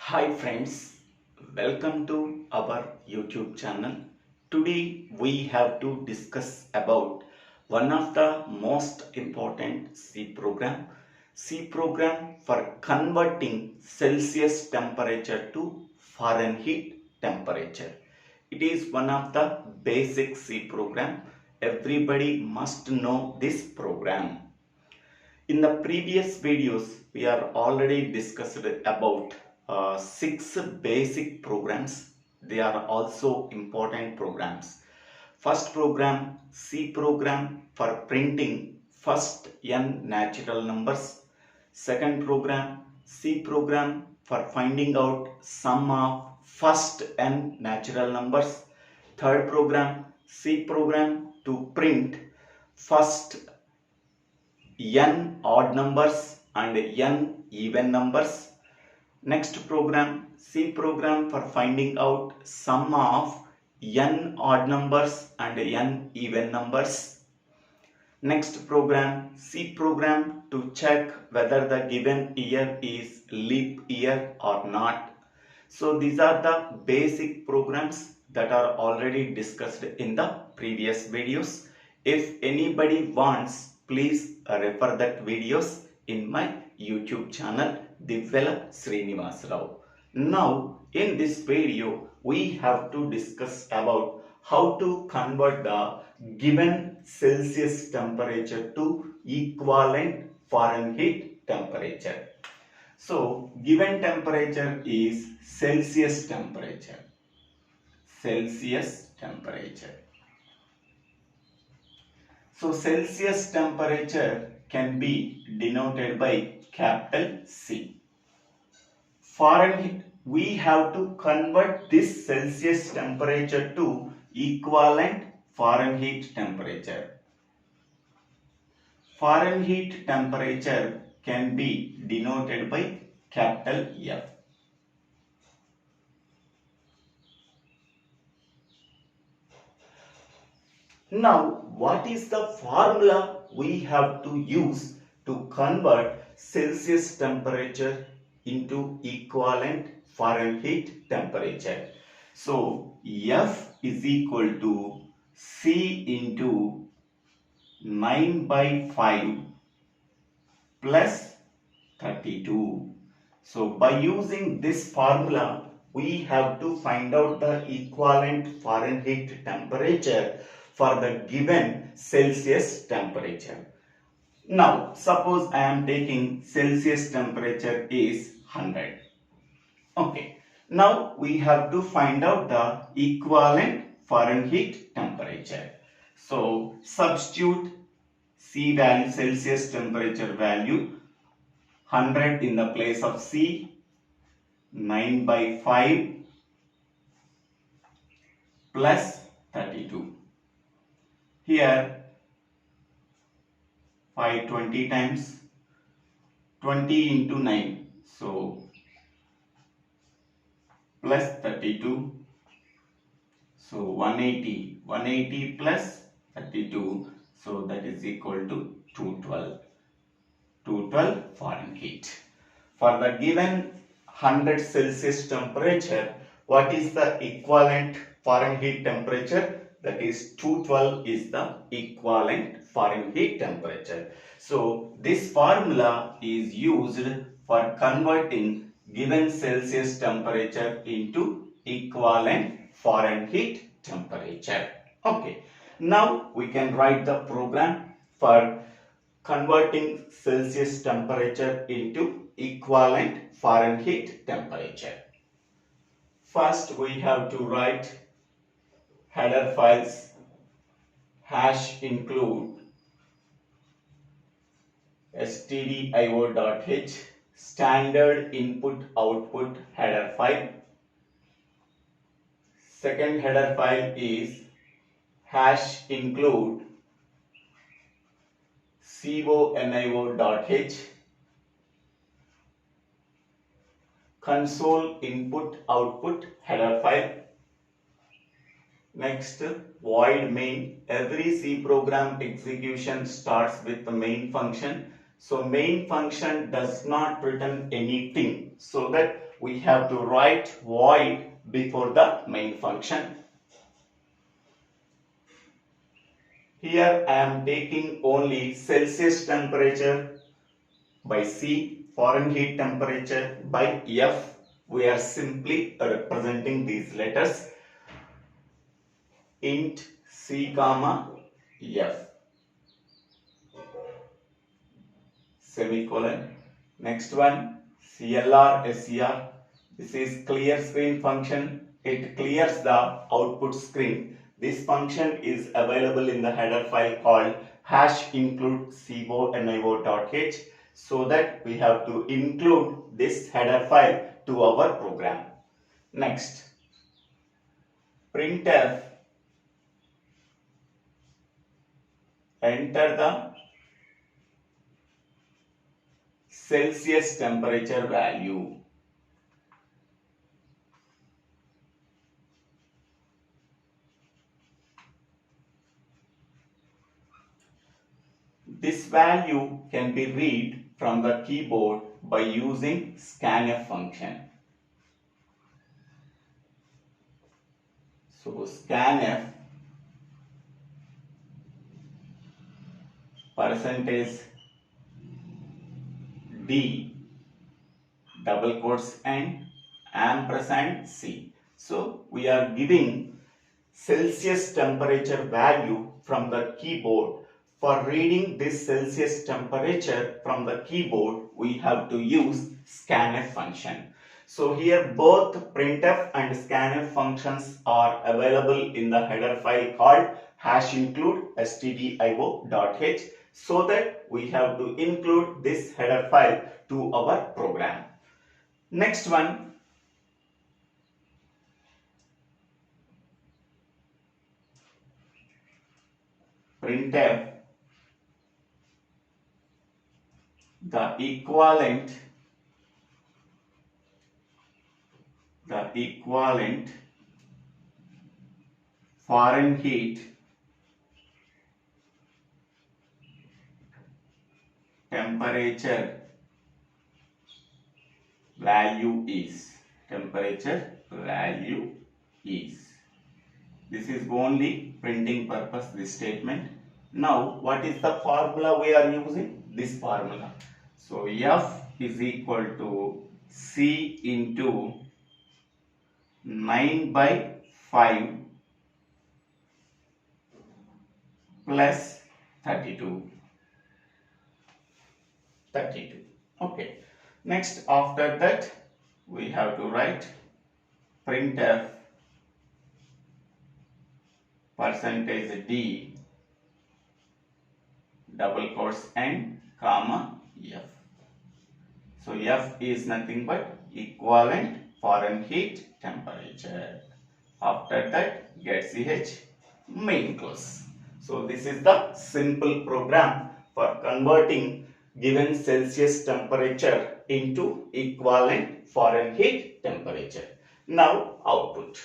Hi friends, welcome to our YouTube channel. Today we have to discuss about one of the most important C program for converting Celsius temperature to Fahrenheit temperature. It is one of the basic C program. Everybody must know this program. In the previous videos, we are already discussed about six basic programs. They are also important programs. First program, C program for printing first n natural numbers. Second program, C program for finding out sum of first n natural numbers. Third program, C program to print first n odd numbers and n even numbers. Next program, C program for finding out sum of n odd numbers and n even numbers. Next program, C program to check whether the given year is leap year or not. So these are the basic programs that are already discussed in the previous videos. If anybody wants, please refer that videos in my YouTube channel Divvela Srinivas Rao. Now in this video we have to discuss about how to convert the given Celsius temperature to equivalent Fahrenheit temperature. So given temperature is Celsius temperature. Celsius temperature. So Celsius temperature can be denoted by capital C. Fahrenheit, we have to convert this Celsius temperature to equivalent Fahrenheit temperature. Fahrenheit temperature can be denoted by capital F. Now, what is the formula we have to use to convert Celsius temperature into equivalent Fahrenheit temperature? So, F is equal to C into 9 by 5 plus 32. So, by using this formula, we have to find out the equivalent Fahrenheit temperature for the given Celsius temperature. Now, suppose I am taking Celsius temperature is 100. Okay. Now, we have to find out the equivalent Fahrenheit temperature. So, substitute C value, Celsius temperature value, 100 in the place of C, 9 by 5 plus 32. Here 520 times 20 into 9, so plus 32, so 180 plus 32, so that is equal to 212 Fahrenheit. For the given 100 Celsius temperature, what is the equivalent Fahrenheit temperature? That is 212 is the equivalent Fahrenheit temperature. So this formula is used for converting given Celsius temperature into equivalent Fahrenheit temperature. Okay. Now we can write the program for converting Celsius temperature into equivalent Fahrenheit temperature. First we have to write header files hash include stdio.h standard input output header file. Second header file is hash include conio.h console input output header file. Next, void main. Every C program execution starts with the main function. So main function does not return anything. So that we have to write void before the main function. Here I am taking only Celsius temperature by C, Fahrenheit temperature by F. We are simply representing these letters int C comma F semicolon. Next one CLR SCR. This is clear screen function. It clears the output screen. This function is available in the header file called hash include conio.h. So that we have to include this header file to our program. Next, printf, enter the Celsius temperature value. This value can be read from the keyboard by using scanf function. So scanf percentage D double quotes and ampersand C. So we are giving Celsius temperature value from the keyboard. For reading this Celsius temperature from the keyboard, we have to use scanf function. So here both printf and scanf functions are available in the header file called hash include stdio.h, so that we have to include this header file to our program. Next one, printf the equivalent Fahrenheit temperature value is. This is only printing purpose, this statement. Now what is the formula we are using? This formula. So F is equal to C into 9 by 5 plus 32. Okay. Next, after that we have to write printf percentage D double quotes and comma F. So F is nothing but equivalent Fahrenheit temperature. After that get ch main close. So this is the simple program for converting given Celsius temperature into equivalent Fahrenheit temperature. Now output.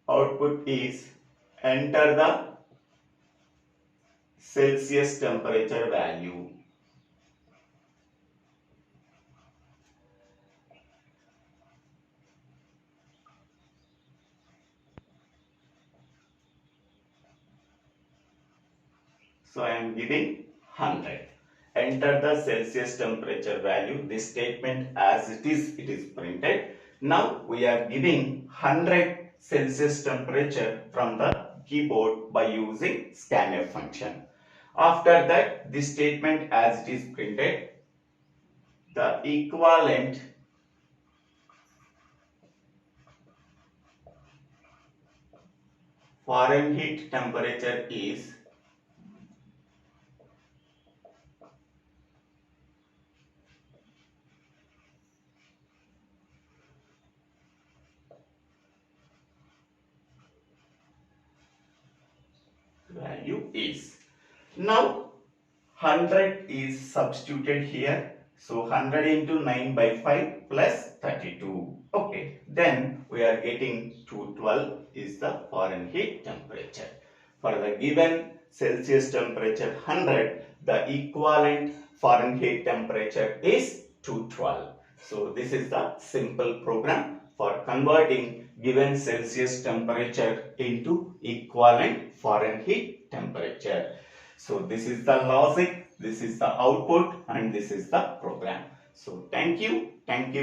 Output is enter the Celsius temperature value. So I am giving 100. Enter the Celsius temperature value. This statement as it is printed. Now we are giving 100 Celsius temperature from the keyboard by using scanf function. After that, this statement as it is printed, the equivalent Fahrenheit temperature is value is. Now 100 is substituted here. So 100 into 9 by 5 plus 32. Okay. Then we are getting 212 is the Fahrenheit temperature. For the given Celsius temperature 100, the equivalent Fahrenheit temperature is 212. So this is the simple program for converting given Celsius temperature into equivalent Fahrenheit temperature. So this is the logic, this is the output, and this is the program. So thank you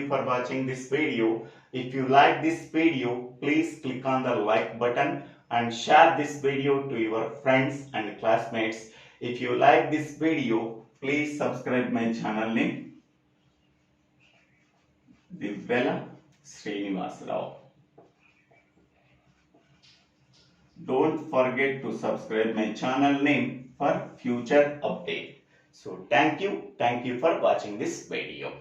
for watching this video. If you like this video, please click on the like button and share this video to your friends and classmates. If you like this video, please subscribe my channel name Divvela Srinivas Rao. Don't forget to subscribe my channel name for future update. So thank you for watching this video.